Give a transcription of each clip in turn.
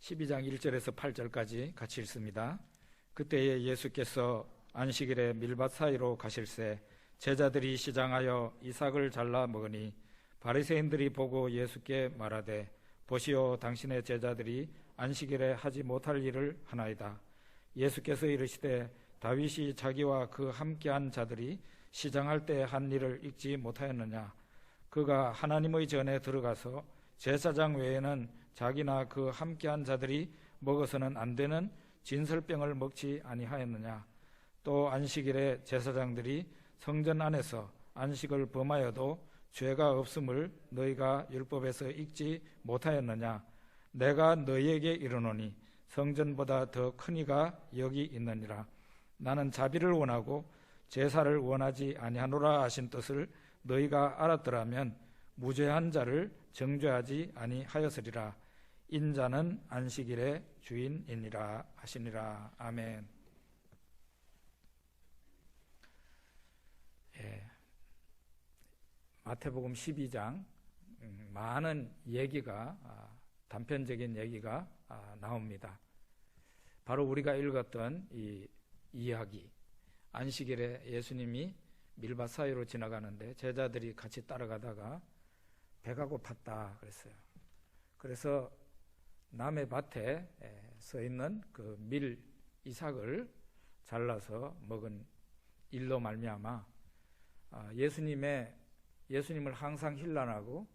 12장 1절에서 8절까지 같이 읽습니다. 그때에 예수께서 안식일에 밀밭 사이로 가실새 제자들이 시장하여 이삭을 잘라 먹으니 바리새인들이 보고 예수께 말하되 보시오, 당신의 제자들이 안식일에 하지 못할 일을 하나이다. 예수께서 이르시되 다윗이 자기와 그 함께한 자들이 시장할 때 한 일을 읽지 못하였느냐? 그가 하나님의 전에 들어가서 제사장 외에는 자기나 그 함께한 자들이 먹어서는 안 되는 진설병을 먹지 아니하였느냐? 또 안식일에 제사장들이 성전 안에서 안식을 범하여도 죄가 없음을 너희가 율법에서 읽지 못하였느냐? 내가 너희에게 이르노니 성전보다 더 큰 이가 여기 있느니라. 나는 자비를 원하고 제사를 원하지 아니하노라 하신 뜻을 너희가 알았더라면 무죄한 자를 정죄하지 아니하였으리라. 인자는 안식일의 주인이니라 하시니라. 아멘. 마태복음 12장 많은 얘기가 단편적인 얘기가 나옵니다. 바로 우리가 읽었던 이 이야기, 안식일에 예수님이 밀밭 사이로 지나가는데 제자들이 같이 따라가다가 배가 고팠다 그랬어요. 그래서 남의 밭에 서 있는 그 밀 이삭을 잘라서 먹은 일로 말미암아 예수님을 항상 힐난하고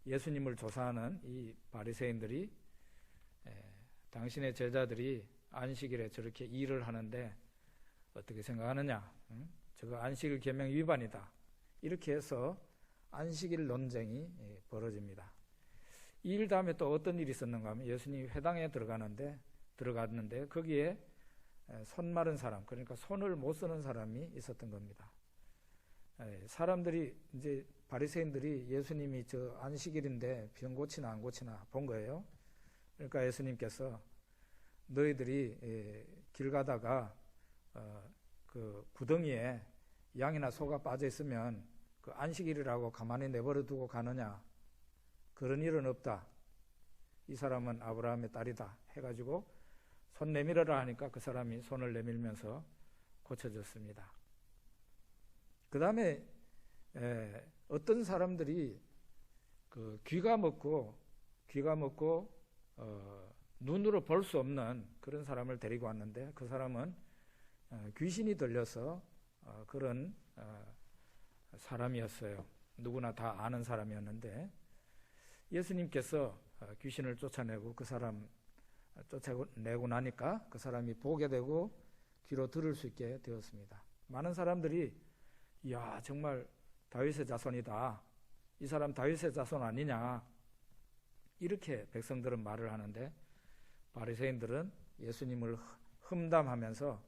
예수님을 조사하는 이 바리새인들이 당신의 제자들이 안식일에 저렇게 일을 하는데 어떻게 생각하느냐? 저거 안식일 계명 위반이다. 이렇게 해서 안식일 논쟁이 벌어집니다. 이 일 다음에 또 어떤 일이 있었는가 하면 예수님이 회당에 들어갔는데 거기에 손 마른 사람, 그러니까 손을 못 쓰는 사람이 있었던 겁니다. 사람들이 이제 바리새인들이 예수님이 저 안식일인데 병 고치나 안 고치나 본 거예요. 그러니까 예수님께서 너희들이 길 가다가 그 구덩이에 양이나 소가 빠져 있으면 그 안식일이라고 가만히 내버려 두고 가느냐? 그런 일은 없다. 이 사람은 아브라함의 딸이다 해가지고 손 내밀어라 하니까 그 사람이 손을 내밀면서 고쳐졌습니다. 그 다음에 어떤 사람들이 그 귀가 먹고 눈으로 볼 수 없는 그런 사람을 데리고 왔는데 그 사람은 귀신이 들려서 그런 사람이었어요. 누구나 다 아는 사람이었는데 예수님께서 귀신을 쫓아내고 그 사람 쫓아내고 나니까 그 사람이 보게 되고 귀로 들을 수 있게 되었습니다. 많은 사람들이 이야, 정말 다윗의 자손이다. 이 사람 다윗의 자손 아니냐? 이렇게 백성들은 말을 하는데 바리새인들은 예수님을 험담하면서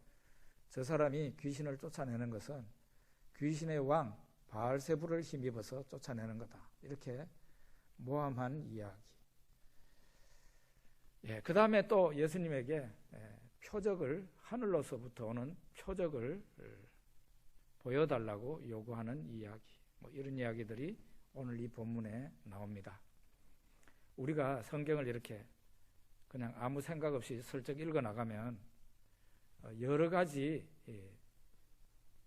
저 사람이 귀신을 쫓아내는 것은 귀신의 왕 바알세불을 힘입어서 쫓아내는 거다. 이렇게 모함한 이야기. 그 다음에 또 예수님에게 표적을, 하늘로서부터 오는 표적을 보여달라고 요구하는 이야기, 이런 이야기들이 오늘 이 본문에 나옵니다. 우리가 성경을 이렇게 그냥 아무 생각 없이 슬쩍 읽어 나가면 여러 가지,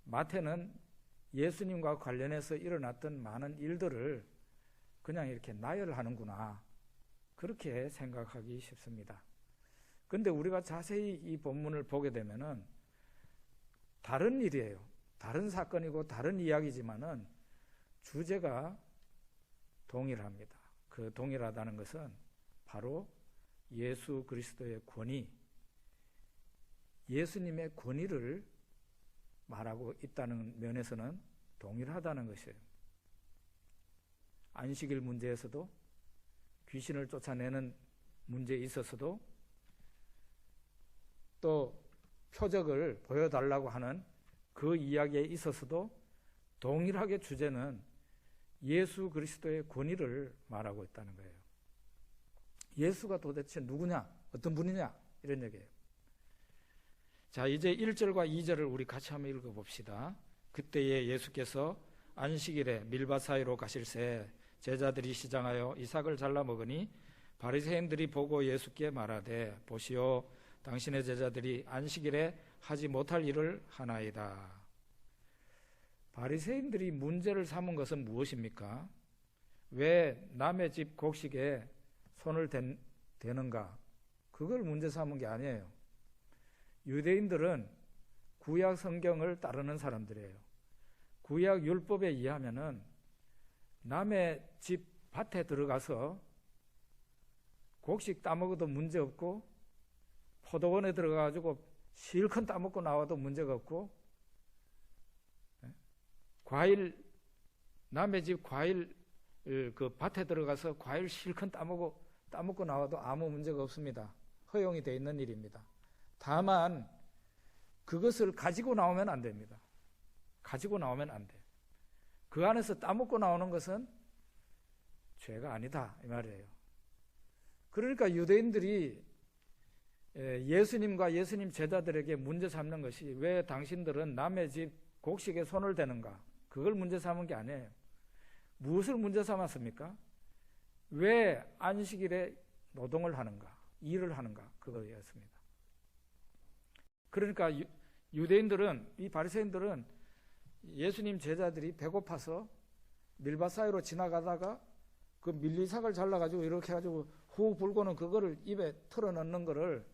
마태는 예수님과 관련해서 일어났던 많은 일들을 그냥 이렇게 나열하는구나, 그렇게 생각하기 쉽습니다. 그런데 우리가 자세히 이 본문을 보게 되면은 다른 일이에요. 다른 사건이고 다른 이야기지만은 주제가 동일합니다. 그 동일하다는 것은 바로 예수 그리스도의 권위, 예수님의 권위를 말하고 있다는 면에서는 동일하다는 것이에요. 안식일 문제에서도, 귀신을 쫓아내는 문제에 있어서도, 또 표적을 보여달라고 하는 그 이야기에 있어서도 동일하게 주제는 예수 그리스도의 권위를 말하고 있다는 거예요. 예수가 도대체 누구냐? 어떤 분이냐? 이런 얘기예요. 자, 이제 1절과 2절을 우리 같이 한번 읽어봅시다. 그때에 예수께서 안식일에 밀밭 사이로 가실새 제자들이 시장하여 이삭을 잘라 먹으니 바리새인들이 보고 예수께 말하되 보시오 당신의 제자들이 안식일에 하지 못할 일을 하나이다. 바리새인들이 문제를 삼은 것은 무엇입니까? 왜 남의 집 곡식에 손을 대는가? 그걸 문제 삼은 게 아니에요. 유대인들은 구약 성경을 따르는 사람들이에요. 구약 율법에 의하면은 남의 집 밭에 들어가서 곡식 따먹어도 문제 없고, 포도원에 들어가가지고 실컷 따먹고 나와도 문제가 없고, 과일, 남의 집 과일 그 밭에 들어가서 과일 실컷 따먹고 나와도 아무 문제가 없습니다. 허용이 되어 있는 일입니다. 다만 그것을 가지고 나오면 안 됩니다. 가지고 나오면 안 돼. 그 안에서 따먹고 나오는 것은 죄가 아니다 이 말이에요. 그러니까 유대인들이 예수님과 예수님 제자들에게 문제 삼는 것이 왜 당신들은 남의 집 곡식에 손을 대는가? 그걸 문제 삼은 게 아니에요. 무엇을 문제 삼았습니까? 왜 안식일에 노동을 하는가? 일을 하는가? 그거였습니다. 그러니까 유대인들은, 이 바리새인들은 예수님 제자들이 배고파서 밀밭 사이로 지나가다가 그 밀리삭을 잘라가지고 이렇게 해가지고 후 불고는 그거를 입에 털어넣는 거를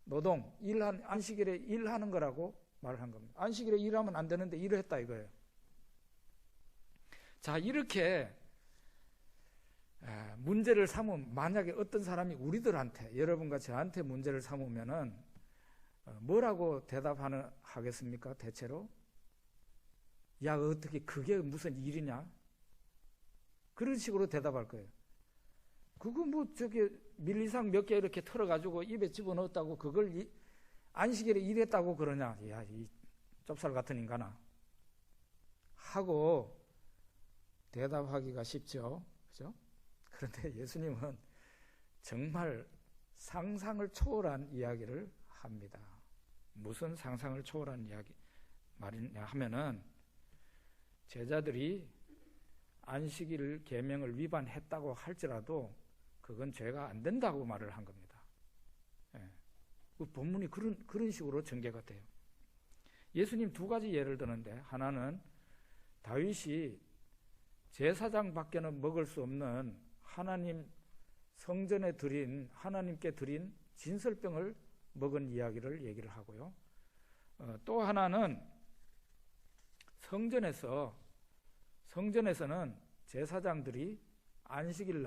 노동, 안식일에 일하는 거라고 말을 한 겁니다. 안식일에 일하면 안 되는데 일을 했다 이거예요. 자, 이렇게 문제를 삼으면, 만약에 어떤 사람이 우리들한테, 여러분과 저한테 문제를 삼으면은 뭐라고 하겠습니까? 대체로? 야, 어떻게 그게 무슨 일이냐? 그런 식으로 대답할 거예요. 그거 밀리상 몇 개 이렇게 털어가지고 입에 집어넣었다고 그걸 안식일에 일했다고 그러냐? 야, 이 좁쌀 같은 인간아. 하고 대답하기가 쉽죠. 그죠? 그런데 예수님은 정말 상상을 초월한 이야기를 합니다. 무슨 상상을 초월한 이야기 말이냐 하면은, 제자들이 안식일 계명을 위반했다고 할지라도 그건 죄가 안 된다고 말을 한 겁니다. 그 본문이 그런 식으로 전개가 돼요. 예수님 두 가지 예를 드는데, 하나는 다윗이 제사장 밖에는 먹을 수 없는 하나님 성전에 하나님께 드린 진설병을 먹은 이야기를 얘기를 하고요. 또 하나는 성전에서는 제사장들이 안식일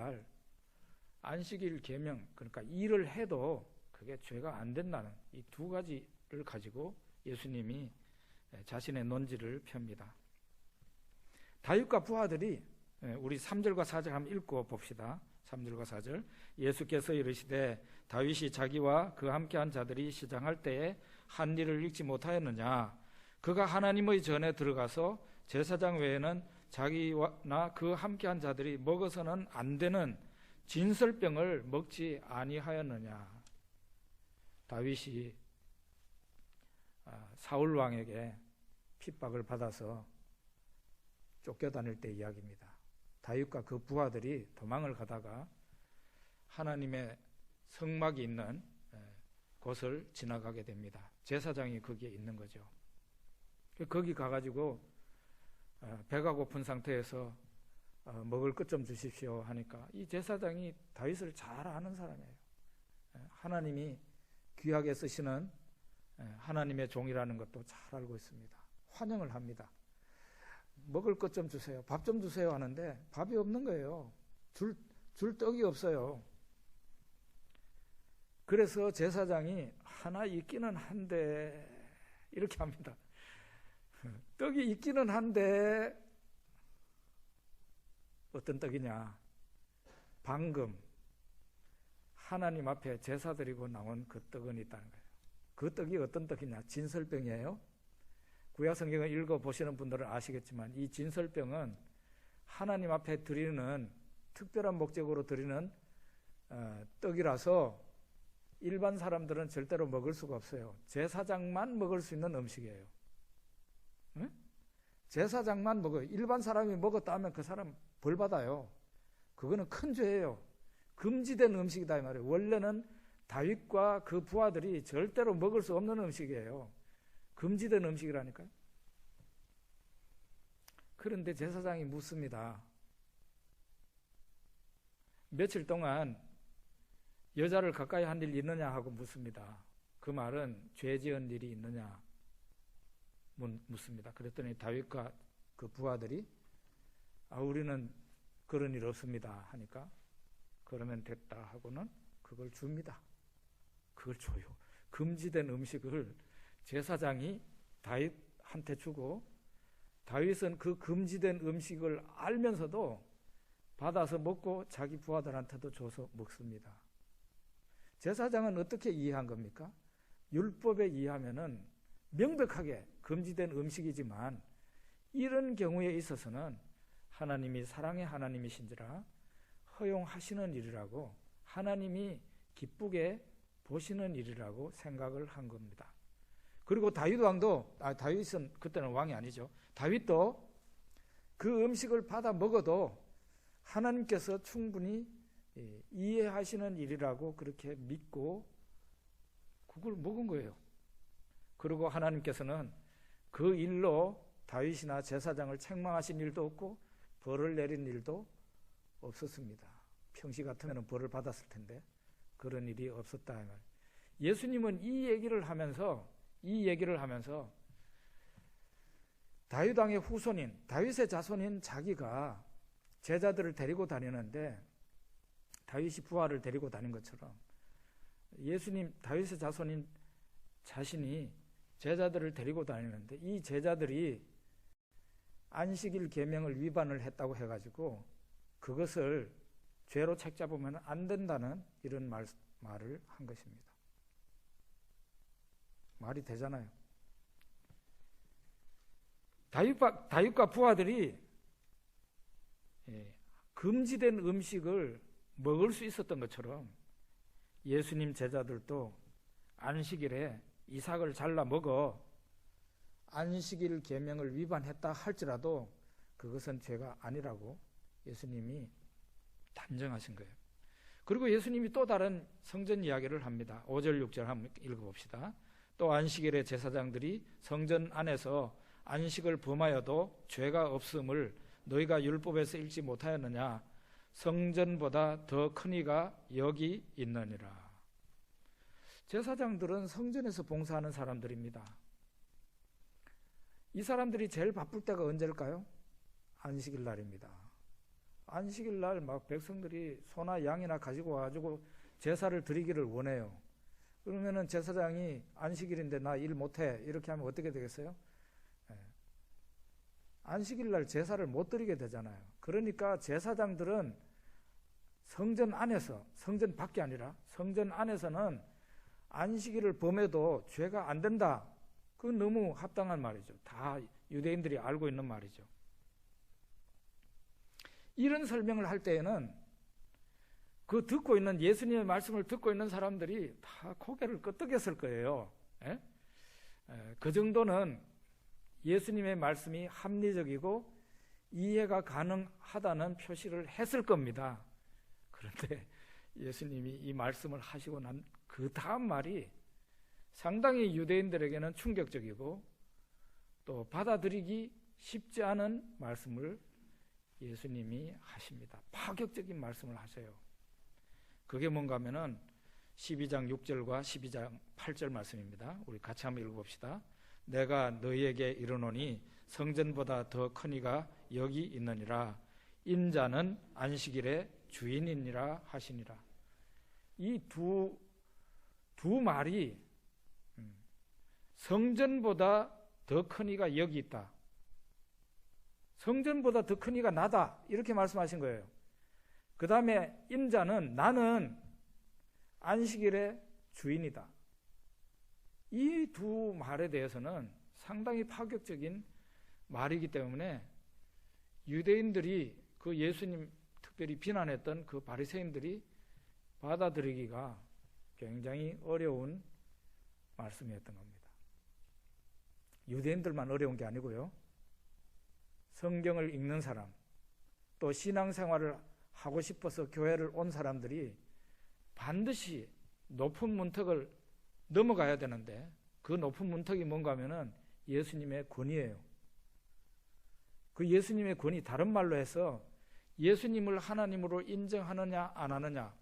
계명, 그러니까 일을 해도 그게 죄가 안 된다는 이 두 가지를 가지고 예수님이 자신의 논지를 펴니다. 다윗과 부하들이, 우리 3절과 4절 한번 읽고 봅시다. 3절과 4절. 예수께서 이르시되 다윗이 자기와 그 함께한 자들이 시장할 때에 한 일을 읽지 못하였느냐? 그가 하나님의 전에 들어가서 제사장 외에는 자기나 그 함께한 자들이 먹어서는 안 되는 진설병을 먹지 아니하였느냐? 다윗이 사울 왕에게 핍박을 받아서 쫓겨다닐 때 이야기입니다. 다윗과 그 부하들이 도망을 가다가 하나님의 성막이 있는 곳을 지나가게 됩니다. 제사장이 거기에 있는 거죠. 거기 가가지고 배가 고픈 상태에서 먹을 것 좀 주십시오 하니까, 이 제사장이 다윗을 잘 아는 사람이에요. 하나님이 귀하게 쓰시는 하나님의 종이라는 것도 잘 알고 있습니다. 환영을 합니다. 먹을 것 좀 주세요, 밥 좀 주세요 하는데 밥이 없는 거예요. 줄 떡이 없어요. 그래서 제사장이 하나 있기는 한데 이렇게 합니다. 떡이 있기는 한데 어떤 떡이냐? 방금 하나님 앞에 제사 드리고 나온 그 떡은 있다는 거예요. 그 떡이 어떤 떡이냐? 진설병이에요. 구약 성경을 읽어보시는 분들은 아시겠지만, 이 진설병은 하나님 앞에 드리는, 특별한 목적으로 드리는 떡이라서 일반 사람들은 절대로 먹을 수가 없어요. 제사장만 먹을 수 있는 음식이에요. 응? 제사장만 먹어요. 일반 사람이 먹었다 하면 그 사람 벌 받아요. 그거는 큰 죄예요. 금지된 음식이다 이 말이에요. 원래는 다윗과 그 부하들이 절대로 먹을 수 없는 음식이에요. 금지된 음식이라니까요. 그런데 제사장이 묻습니다. 며칠 동안 여자를 가까이 한 일 있느냐 하고 묻습니다. 그 말은 죄 지은 일이 있느냐 묻습니다. 그랬더니 다윗과 그 부하들이 우리는 그런 일 없습니다 하니까 그러면 됐다 하고는 그걸 줍니다. 그걸 줘요. 금지된 음식을 제사장이 다윗한테 주고 다윗은 그 금지된 음식을 알면서도 받아서 먹고 자기 부하들한테도 줘서 먹습니다. 제사장은 어떻게 이해한 겁니까? 율법에 의하면은 명백하게 금지된 음식이지만 이런 경우에 있어서는 하나님이 사랑의 하나님이신지라 허용하시는 일이라고 하나님이 기쁘게 보시는 일이라고 생각을 한 겁니다. 그리고 다윗 왕도 다윗은 그때는 왕이 아니죠. 다윗도 그 음식을 받아 먹어도 하나님께서 충분히 이해하시는 일이라고 그렇게 믿고 그걸 먹은 거예요. 그리고 하나님께서는 그 일로 다윗이나 제사장을 책망하신 일도 없고 벌을 내린 일도 없었습니다. 평시 같으면 벌을 받았을 텐데 그런 일이 없었다. 예수님은 이 얘기를 하면서 다윗 왕의 후손인 다윗의 자손인 자기가 제자들을 데리고 다니는데 다윗이 부하를 데리고 다닌 것처럼 예수님 다윗의 자손인 자신이 제자들을 데리고 다니는데 이 제자들이 안식일 계명을 위반을 했다고 해가지고 그것을 죄로 책잡으면 안 된다는 이런 말을 한 것입니다. 말이 되잖아요. 다윗과 부하들이 금지된 음식을 먹을 수 있었던 것처럼 예수님 제자들도 안식일에 이삭을 잘라 먹어 안식일 계명을 위반했다 할지라도 그것은 죄가 아니라고 예수님이 단정하신 거예요. 그리고 예수님이 또 다른 성전 이야기를 합니다. 5절 6절 한번 읽어봅시다. 또 안식일에 제사장들이 성전 안에서 안식을 범하여도 죄가 없음을 너희가 율법에서 읽지 못하였느냐? 성전보다 더 큰 이가 여기 있느니라. 제사장들은 성전에서 봉사하는 사람들입니다. 이 사람들이 제일 바쁠 때가 언제일까요? 안식일 날입니다. 안식일 날 막 백성들이 소나 양이나 가지고 와가지고 제사를 드리기를 원해요. 그러면은 제사장이 안식일인데 나 일 못해 이렇게 하면 어떻게 되겠어요? 안식일 날 제사를 못 드리게 되잖아요. 그러니까 제사장들은 성전 안에서, 성전 밖이 아니라 성전 안에서는 안식일을 범해도 죄가 안 된다. 그건 너무 합당한 말이죠. 다 유대인들이 알고 있는 말이죠. 이런 설명을 할 때에는 그 듣고 있는 예수님의 말씀을 듣고 있는 사람들이 다 고개를 끄덕였을 거예요. 그 정도는 예수님의 말씀이 합리적이고 이해가 가능하다는 표시를 했을 겁니다. 그런데 예수님이 이 말씀을 하시고 난 그 다음 말이 상당히 유대인들에게는 충격적이고 또 받아들이기 쉽지 않은 말씀을 예수님이 하십니다. 파격적인 말씀을 하세요. 그게 뭔가 하면은 12장 6절과 12장 8절 말씀입니다. 우리 같이 한번 읽어봅시다. 내가 너희에게 이르노니 성전보다 더 큰 이가 여기 있느니라. 인자는 안식일의 주인이니라 하시니라. 이 두 말이 성전보다 더 큰 이가 여기 있다. 성전보다 더 큰 이가 나다. 이렇게 말씀하신 거예요. 그 다음에 인자는 나는 안식일의 주인이다. 이 두 말에 대해서는 상당히 파격적인 말이기 때문에 유대인들이 그 예수님 특별히 비난했던 그 바리새인들이 받아들이기가 굉장히 어려운 말씀이었던 겁니다. 유대인들만 어려운 게 아니고요. 성경을 읽는 사람, 또 신앙생활을 하고 싶어서 교회를 온 사람들이 반드시 높은 문턱을 넘어가야 되는데, 그 높은 문턱이 뭔가 하면은 예수님의 권위예요. 그 예수님의 권위, 다른 말로 해서 예수님을 하나님으로 인정하느냐 안 하느냐,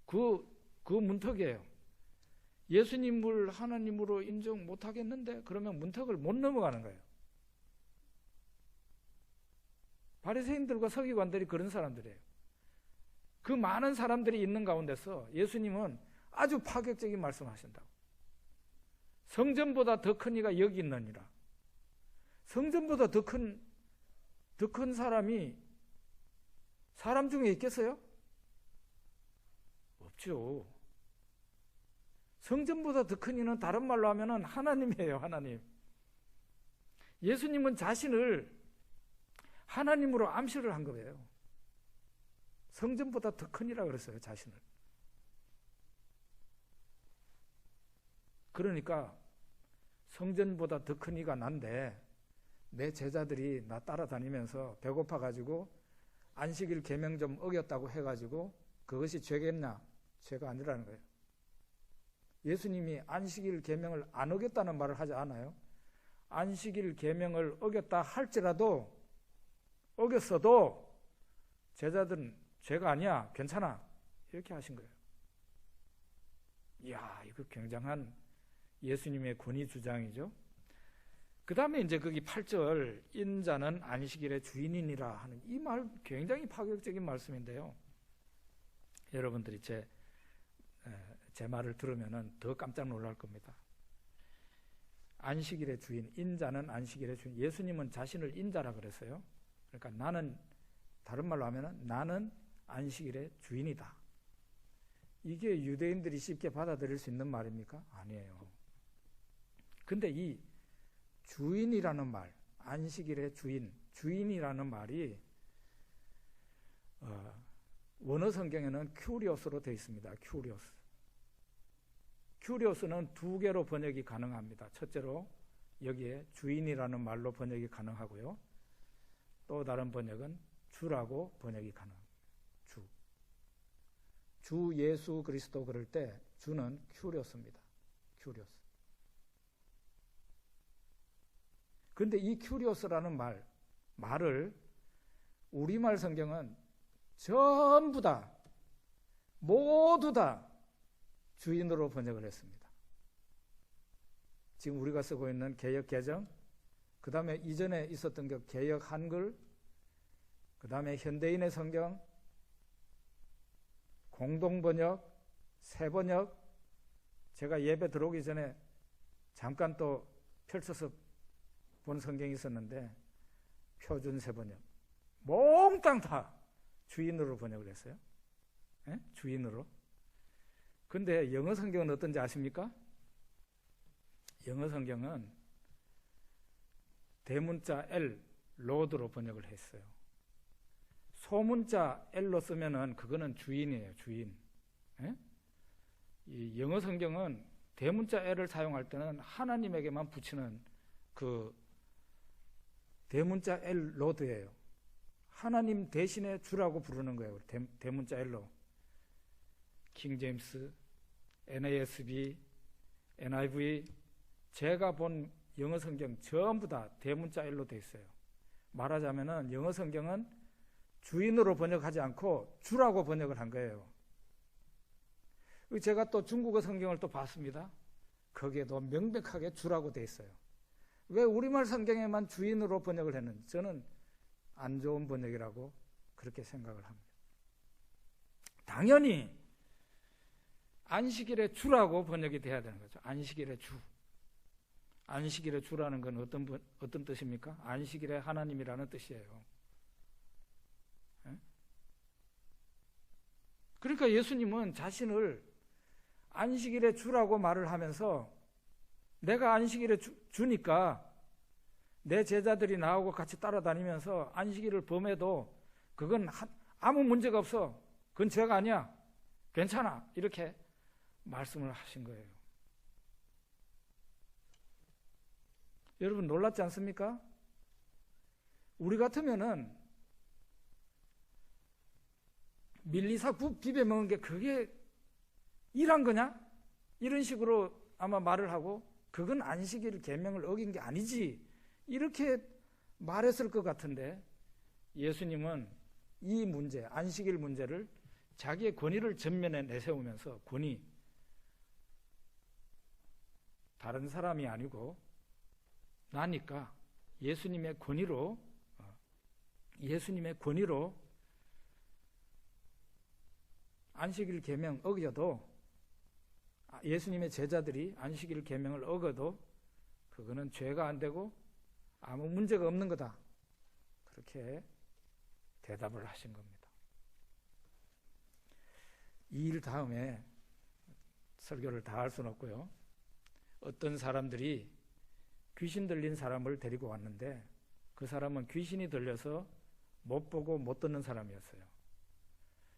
그 문턱이에요. 예수님을 하나님으로 인정 못 하겠는데 그러면 문턱을 못 넘어가는 거예요. 바리새인들과 서기관들이 그런 사람들이에요. 그 많은 사람들이 있는 가운데서 예수님은 아주 파격적인 말씀하신다고. 성전보다 더 큰 이가 여기 있느니라. 성전보다 더 큰 사람이 사람 중에 있겠어요? 없죠. 성전보다 더 큰 이는 다른 말로 하면은 하나님이에요, 하나님. 예수님은 자신을 하나님으로 암시를 한 거예요. 성전보다 더 큰 이라 그랬어요, 자신을. 그러니까 성전보다 더 큰 이가 난데 내 제자들이 나 따라다니면서 배고파가지고 안식일 계명 좀 어겼다고 해가지고 그것이 죄겠냐? 죄가 아니라는 거예요. 예수님이 안식일 계명을 안 어겼다는 말을 하지 않아요. 안식일 계명을 어겼다 할지라도, 어겼어도 제자들은 죄가 아니야, 괜찮아, 이렇게 하신 거예요. 이야, 이거 굉장한 예수님의 권위 주장이죠. 그 다음에 이제 거기 8절, 인자는 안식일의 주인이니라 하는 이 말 굉장히 파격적인 말씀인데요. 여러분들이 제 말을 들으면 더 깜짝 놀랄 겁니다. 안식일의 주인, 인자는 안식일의 주인. 예수님은 자신을 인자라 그랬어요. 그러니까 나는, 다른 말로 하면 나는 안식일의 주인이다. 이게 유대인들이 쉽게 받아들일 수 있는 말입니까? 아니에요. 근데 이 주인이라는 말, 안식일의 주인, 주인이라는 말이 원어 성경에는 큐리오스로 되어 있습니다. 큐리오스. 큐리오스는 두 개로 번역이 가능합니다. 첫째로 여기에 주인이라는 말로 번역이 가능하고요. 또 다른 번역은 주라고 번역이 가능합니다. 주 예수 그리스도 그럴 때 주는 큐리오스입니다. 큐리오스. 그런데 이 큐리오스라는 말을 우리말 성경은 전부 다, 모두 다 주인으로 번역을 했습니다. 지금 우리가 쓰고 있는 개역 개정, 그 다음에 이전에 있었던 게 개역 한글, 그 다음에 현대인의 성경, 공동번역, 새번역, 제가 예배 들어오기 전에 잠깐 또 펼쳐서 본 성경이 있었는데 표준 새번역, 몽땅 다 주인으로 번역을 했어요. 예? 주인으로. 근데 영어 성경은 어떤지 아십니까? 영어 성경은 대문자 L, 로드로 번역을 했어요. 소문자 L로 쓰면은 그거는 주인이에요, 주인. 예? 이 영어 성경은 대문자 L을 사용할 때는 하나님에게만 붙이는 그 대문자 L 로드예요. 하나님 대신에 주라고 부르는 거예요. 대문자 L로. 킹제임스, NASB, NIV, 제가 본 영어 성경 전부 다 대문자 L로 되어 있어요. 말하자면은 영어 성경은 주인으로 번역하지 않고 주라고 번역을 한 거예요. 제가 또 중국어 성경을 또 봤습니다. 거기에도 명백하게 주라고 되어 있어요. 왜 우리말 성경에만 주인으로 번역을 했는지 저는 안 좋은 번역이라고 그렇게 생각을 합니다. 당연히 안식일의 주라고 번역이 돼야 되는 거죠. 안식일의 주. 안식일의 주라는 건 어떤 뜻입니까? 안식일의 하나님이라는 뜻이에요. 예? 그러니까 예수님은 자신을 안식일의 주라고 말을 하면서 내가 안식일의 주니까 내 제자들이 나하고 같이 따라다니면서 안식일을 범해도 그건 아무 문제가 없어. 그건 죄가 아니야. 괜찮아. 이렇게 말씀을 하신 거예요. 여러분 놀랍지 않습니까? 우리 같으면은 밀리사 국 비벼 먹은 게 그게 일한 거냐? 이런 식으로 아마 말을 하고 그건 안식일 계명을 어긴 게 아니지 이렇게 말했을 것 같은데 예수님은 이 문제, 안식일 문제를 자기의 권위를 전면에 내세우면서 권위, 다른 사람이 아니고 나니까 예수님의 권위로 안식일 계명 어겨도 예수님의 제자들이 안식일 계명을 어겨도 그거는 죄가 안 되고 아무 문제가 없는 거다. 그렇게 대답을 하신 겁니다. 이 일 다음에 설교를 다 할 수는 없고요. 어떤 사람들이 귀신 들린 사람을 데리고 왔는데 그 사람은 귀신이 들려서 못 보고 못 듣는 사람이었어요.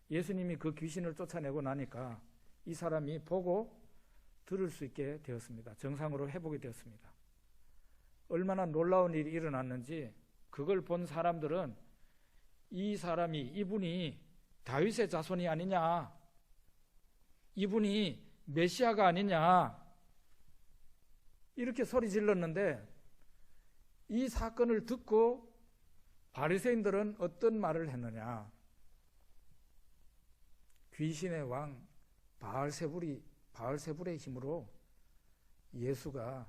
예수님이 그 귀신을 쫓아내고 나니까 이 사람이 보고 들을 수 있게 되었습니다. 정상으로 회복이 되었습니다. 얼마나 놀라운 일이 일어났는지 그걸 본 사람들은 이분이 다윗의 자손이 아니냐, 이분이 메시아가 아니냐 이렇게 소리 질렀는데 이 사건을 듣고 바리새인들은 어떤 말을 했느냐? 귀신의 왕 바알세불의 힘으로 예수가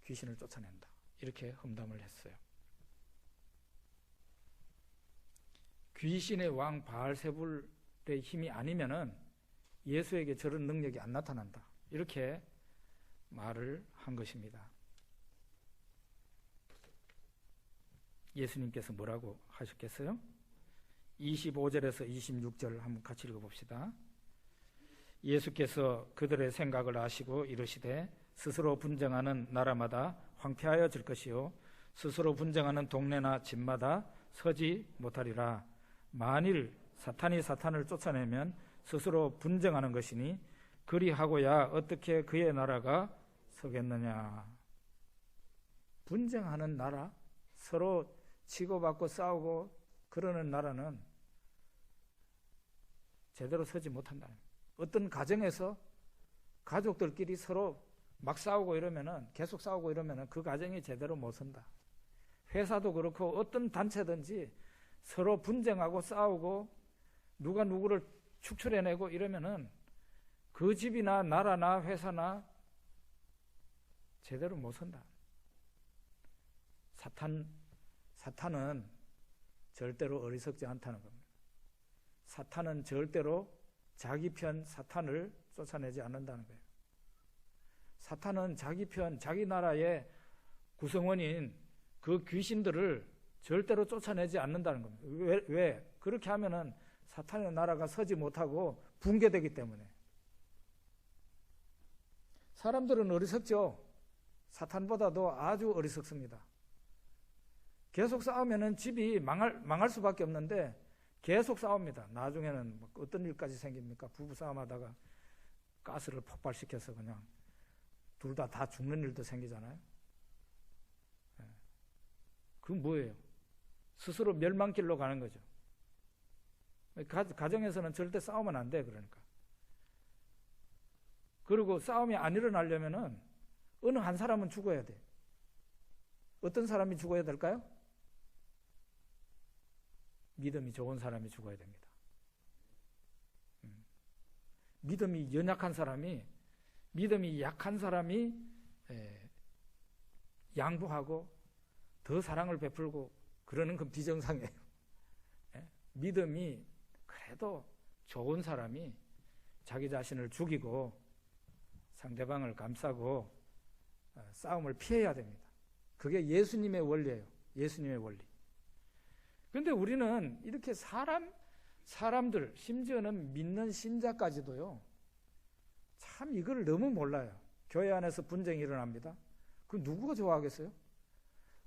귀신을 쫓아낸다. 이렇게 험담을 했어요. 귀신의 왕 바알세불의 힘이 아니면은 예수에게 저런 능력이 안 나타난다. 이렇게 말을 한 것입니다. 예수님께서 뭐라고 하셨겠어요? 25절에서 26절 한번 같이 읽어봅시다. 예수께서 그들의 생각을 아시고 이르시되 스스로 분쟁하는 나라마다 황폐하여질 것이요 스스로 분쟁하는 동네나 집마다 서지 못하리라. 만일 사탄이 사탄을 쫓아내면 스스로 분쟁하는 것이니 그리하고야 어떻게 그의 나라가 서겠느냐. 분쟁하는 나라, 서로 치고받고 싸우고 그러는 나라는 제대로 서지 못한다. 어떤 가정에서 가족들끼리 서로 막 싸우고 이러면은, 계속 싸우고 이러면은 그 가정이 제대로 못 선다. 회사도 그렇고 어떤 단체든지 서로 분쟁하고 싸우고 누가 누구를 축출해내고 이러면은 그 집이나 나라나 회사나 제대로 못 선다. 사탄은 절대로 어리석지 않다는 겁니다. 사탄은 절대로 자기 편 사탄을 쫓아내지 않는다는 거예요. 사탄은 자기 편, 자기 나라의 구성원인 그 귀신들을 절대로 쫓아내지 않는다는 겁니다. 왜? 그렇게 하면은 사탄의 나라가 서지 못하고 붕괴되기 때문에. 사람들은 어리석죠. 사탄보다도 아주 어리석습니다. 계속 싸우면은 집이 망할 수밖에 없는데 계속 싸웁니다. 나중에는 어떤 일까지 생깁니까? 부부 싸움하다가 가스를 폭발시켜서 그냥 둘 다 죽는 일도 생기잖아요. 그건 뭐예요? 스스로 멸망길로 가는 거죠. 가정에서는 절대 싸우면 안 돼. 그러니까. 그리고 싸움이 안 일어나려면은 어느 한 사람은 죽어야 돼. 어떤 사람이 죽어야 될까요? 믿음이 좋은 사람이 죽어야 됩니다. 믿음이 연약한 사람이, 믿음이 약한 사람이 양보하고 더 사랑을 베풀고 그러는 건 비정상이에요. 믿음이 그래도 좋은 사람이 자기 자신을 죽이고 상대방을 감싸고 싸움을 피해야 됩니다. 그게 예수님의 원리예요. 예수님의 원리. 그런데 우리는 이렇게 사람들, 심지어는 믿는 신자까지도요, 참 이걸 너무 몰라요. 교회 안에서 분쟁이 일어납니다. 그 누구가 좋아하겠어요?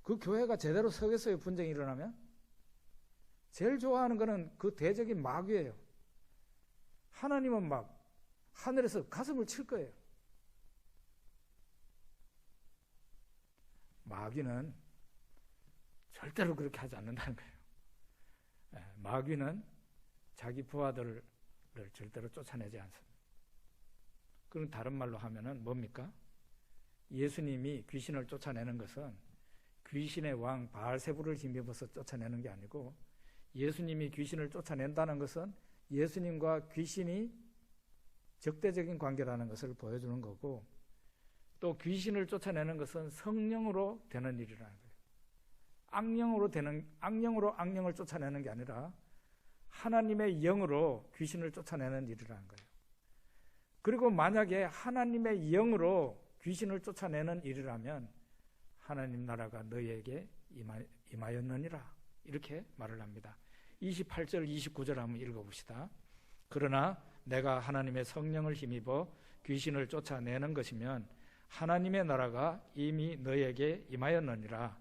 그 교회가 제대로 서겠어요? 분쟁이 일어나면? 제일 좋아하는 거는 그 대적인 마귀예요. 하나님은 막 하늘에서 가슴을 칠 거예요. 마귀는 절대로 그렇게 하지 않는다는 거예요. 마귀는 자기 부하들을 절대로 쫓아내지 않습니다. 그럼 다른 말로 하면은 뭡니까? 예수님이 귀신을 쫓아내는 것은 귀신의 왕 바알세불을 힘입어서 쫓아내는 게 아니고, 예수님이 귀신을 쫓아낸다는 것은 예수님과 귀신이 적대적인 관계라는 것을 보여주는 거고, 또 귀신을 쫓아내는 것은 성령으로 되는 일이라는 거예요. 악령으로 악령을 쫓아내는 게 아니라 하나님의 영으로 귀신을 쫓아내는 일이라는 거예요. 그리고 만약에 하나님의 영으로 귀신을 쫓아내는 일이라면 하나님 나라가 너희에게 임하였느니라, 이렇게 말을 합니다. 28절 29절 한번 읽어봅시다. 그러나 내가 하나님의 성령을 힘입어 귀신을 쫓아내는 것이면 하나님의 나라가 이미 너희에게 임하였느니라.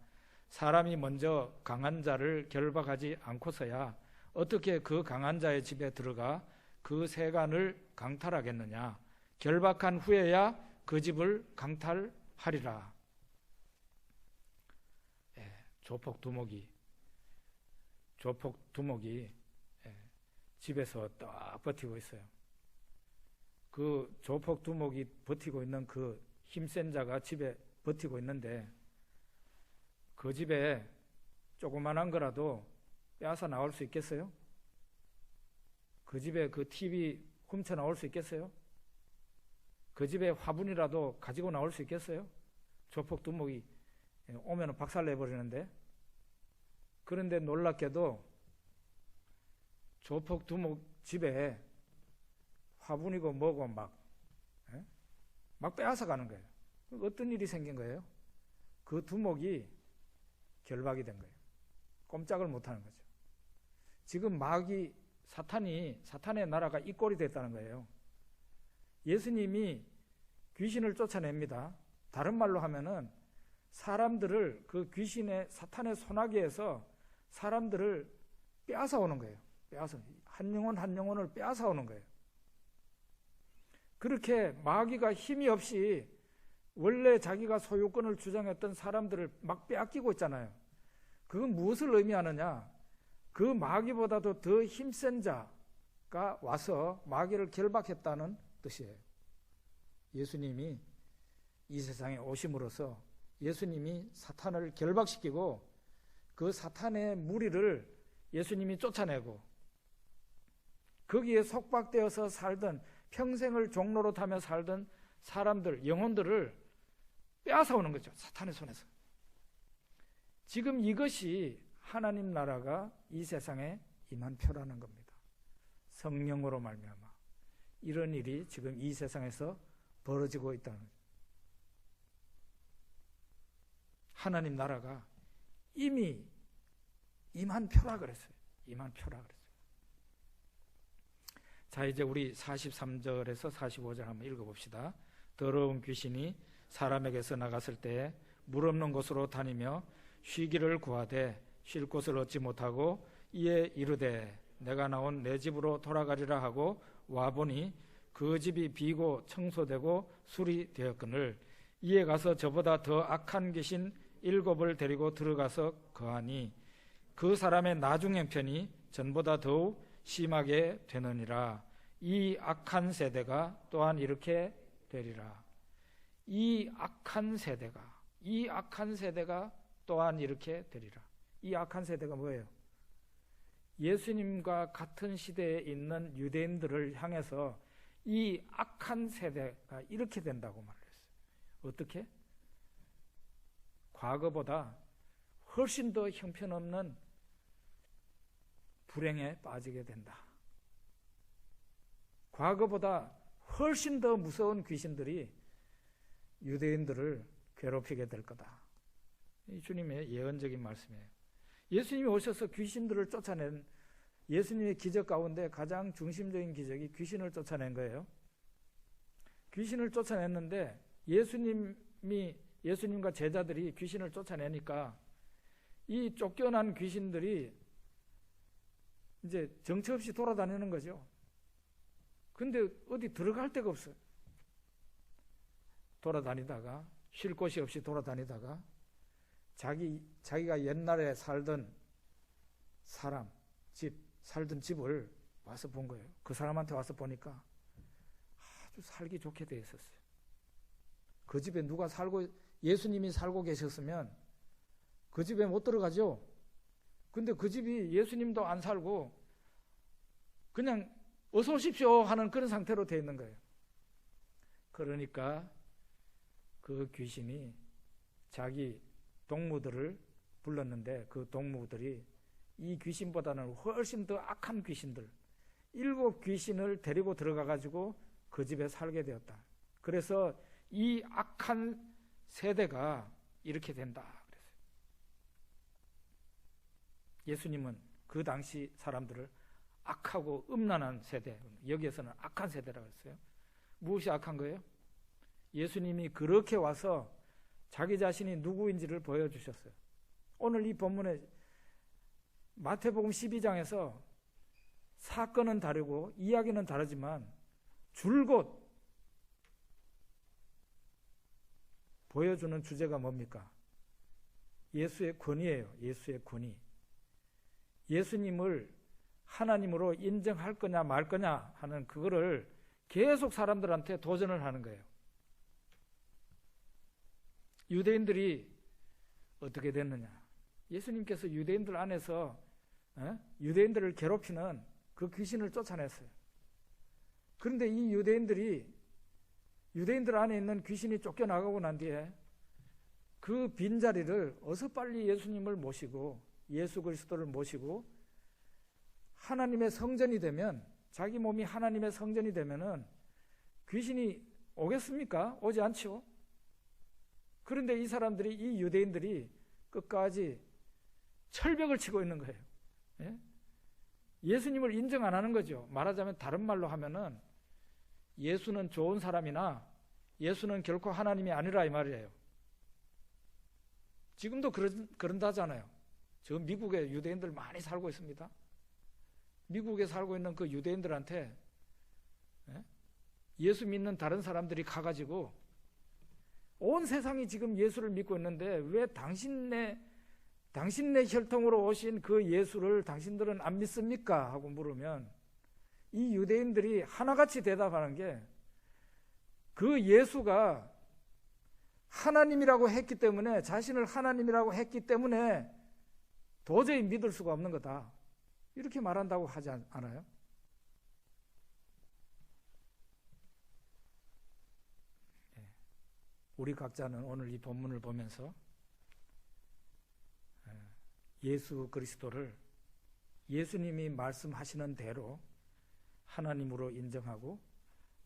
사람이 먼저 강한 자를 결박하지 않고서야 어떻게 그 강한 자의 집에 들어가 그 세간을 강탈하겠느냐. 결박한 후에야 그 집을 강탈하리라. 조폭 두목이 집에서 딱 버티고 있어요. 그 조폭 두목이 버티고 있는 그 힘센 자가 집에 버티고 있는데, 그 집에 조그만한 거라도 빼앗아 나올 수 있겠어요? 그 집에 그 TV 훔쳐 나올 수 있겠어요? 그 집에 화분이라도 가지고 나올 수 있겠어요? 조폭 두목이 오면 박살 내버리는데. 그런데 놀랍게도 조폭 두목 집에 화분이고 뭐고 막 빼앗아 가는 거예요. 어떤 일이 생긴 거예요? 그 두목이 결박이 된 거예요. 꼼짝을 못하는 거죠. 지금 마귀 사탄의 나라가 이 꼴이 됐다는 거예요. 예수님이 귀신을 쫓아냅니다. 다른 말로 하면은 사람들을, 그 귀신의 사탄의 소나기에서 사람들을 빼앗아 오는 거예요. 한 영혼을 빼앗아 오는 거예요. 그렇게 마귀가 힘이 없이 원래 자기가 소유권을 주장했던 사람들을 막 빼앗기고 있잖아요. 그건 무엇을 의미하느냐? 그 마귀보다도 더 힘센 자가 와서 마귀를 결박했다는 뜻이에요. 예수님이 이 세상에 오심으로써 예수님이 사탄을 결박시키고 그 사탄의 무리를 예수님이 쫓아내고, 거기에 속박되어서 살던, 평생을 종로로 타며 살던 사람들, 영혼들을 빼앗아 오는 거죠. 사탄의 손에서. 지금 이것이 하나님 나라가 이 세상에 임한 표라는 겁니다. 성령으로 말미암아 이런 일이 지금 이 세상에서 벌어지고 있다는 거죠. 하나님 나라가 이미 임한 표라 그랬어요. 임한 표라 그랬어요. 자, 이제 우리 43절에서 45절 한번 읽어봅시다. 더러운 귀신이 사람에게서 나갔을 때 물 없는 곳으로 다니며 쉬기를 구하되 쉴 곳을 얻지 못하고 이에 이르되 내가 나온 내 집으로 돌아가리라 하고 와보니 그 집이 비고 청소되고 수리되었거늘 이에 가서 저보다 더 악한 귀신 7을 데리고 들어가서 거하니 그 사람의 나중 형편이 전보다 더욱 심하게 되느니라. 이 악한 세대가 또한 이렇게 되리라. 이 악한 세대가 또한 이렇게 되리라. 이 악한 세대가 뭐예요? 예수님과 같은 시대에 있는 유대인들을 향해서 이 악한 세대가 이렇게 된다고 말했어요. 어떻게? 과거보다 훨씬 더 형편없는 불행에 빠지게 된다. 과거보다 훨씬 더 무서운 귀신들이 유대인들을 괴롭히게 될 거다. 이 주님의 예언적인 말씀이에요. 예수님이 오셔서 귀신들을 쫓아낸 예수님의 기적 가운데 가장 중심적인 기적이 귀신을 쫓아낸 거예요. 귀신을 쫓아냈는데 예수님과 제자들이 귀신을 쫓아내니까 이 쫓겨난 귀신들이 이제 정처 없이 돌아다니는 거죠. 근데 어디 들어갈 데가 없어요. 돌아다니다가 쉴 곳이 없이 돌아다니다가 자기가 옛날에 살던 살던 집을 와서 본 거예요. 그 사람한테 와서 보니까 아주 살기 좋게 돼 있었어요. 그 집에 누가 살고, 예수님이 살고 계셨으면 그 집에 못 들어가죠. 근데 그 집이 예수님도 안 살고 그냥 어서 오십시오 하는 그런 상태로 돼 있는 거예요. 그러니까 그 귀신이 자기 동무들을 불렀는데 그 동무들이 이 귀신보다는 훨씬 더 악한 귀신들, 7 귀신을 데리고 들어가 가지고 그 집에 살게 되었다. 그래서 이 악한 세대가 이렇게 된다 그랬어요. 예수님은 그 당시 사람들을 악하고 음란한 세대, 여기에서는 악한 세대라고 했어요. 무엇이 악한 거예요? 예수님이 그렇게 와서 자기 자신이 누구인지를 보여주셨어요. 오늘 이 본문에 마태복음 12장에서 사건은 다르고 이야기는 다르지만 줄곧 보여주는 주제가 뭡니까? 예수의 권위예요. 예수의 권위. 예수님을 하나님으로 인정할 거냐 말 거냐 하는 그거를 계속 사람들한테 도전을 하는 거예요. 유대인들이 어떻게 됐느냐? 예수님께서 유대인들 안에서 유대인들을 괴롭히는 그 귀신을 쫓아냈어요. 그런데 이 유대인들 안에 있는 귀신이 쫓겨나가고 난 뒤에 그 빈자리를 어서 빨리 예수님을 모시고 예수 그리스도를 모시고 하나님의 성전이 되면, 자기 몸이 하나님의 성전이 되면은 귀신이 오겠습니까? 오지 않죠. 그런데 이 사람들이, 이 유대인들이 끝까지 철벽을 치고 있는 거예요. 예? 예수님을 인정 안 하는 거죠. 말하자면 다른 말로 하면은 예수는 좋은 사람이나 예수는 결코 하나님이 아니라 이 말이에요. 지금도 그런다잖아요. 저 미국에 유대인들 많이 살고 있습니다. 미국에 살고 있는 그 유대인들한테 예수 믿는 다른 사람들이 가가지고 온 세상이 지금 예수를 믿고 있는데 왜 당신네 혈통으로 오신 그 예수를 당신들은 안 믿습니까? 하고 물으면 이 유대인들이 하나같이 대답하는 게 그 예수가 하나님이라고 했기 때문에, 자신을 하나님이라고 했기 때문에 도저히 믿을 수가 없는 거다. 이렇게 말한다고 하지 않아요? 우리 각자는 오늘 이 본문을 보면서 예수 그리스도를 예수님이 말씀하시는 대로 하나님으로 인정하고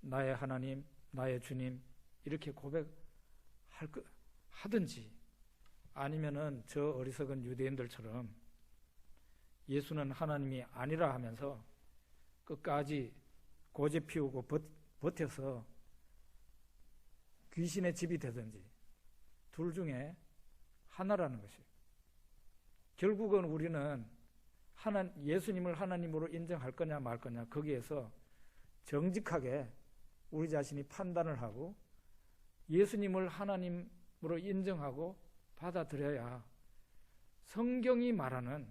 나의 하나님, 나의 주님 이렇게 고백하든지, 아니면은 저 어리석은 유대인들처럼 예수는 하나님이 아니라 하면서 끝까지 고집 피우고 버텨서 귀신의 집이 되든지, 둘 중에 하나라는 것이에요. 결국은 우리는 예수님을 하나님으로 인정할 거냐 말 거냐, 거기에서 정직하게 우리 자신이 판단을 하고 예수님을 하나님으로 인정하고 받아들여야 성경이 말하는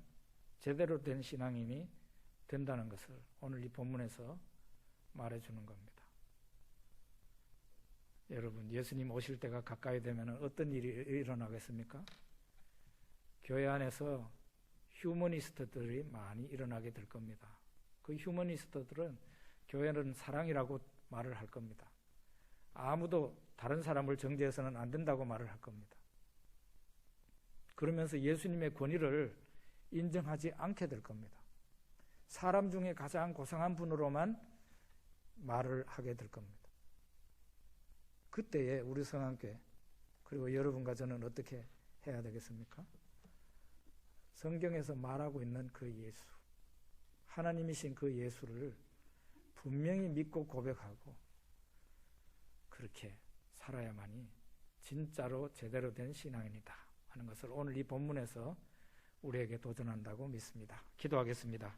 제대로 된 신앙인이 된다는 것을 오늘 이 본문에서 말해주는 겁니다. 여러분, 예수님 오실 때가 가까이 되면 어떤 일이 일어나겠습니까? 교회 안에서 휴머니스트들이 많이 일어나게 될 겁니다. 그 휴머니스트들은 교회는 사랑이라고 말을 할 겁니다. 아무도 다른 사람을 정죄해서는 안 된다고 말을 할 겁니다. 그러면서 예수님의 권위를 인정하지 않게 될 겁니다. 사람 중에 가장 고상한 분으로만 말을 하게 될 겁니다. 그때에 우리 성안교회, 그리고 여러분과 저는 어떻게 해야 되겠습니까? 성경에서 말하고 있는 그 예수, 하나님이신 그 예수를 분명히 믿고 고백하고 그렇게 살아야만이 진짜로 제대로 된 신앙인이다 하는 것을 오늘 이 본문에서 우리에게 도전한다고 믿습니다. 기도하겠습니다.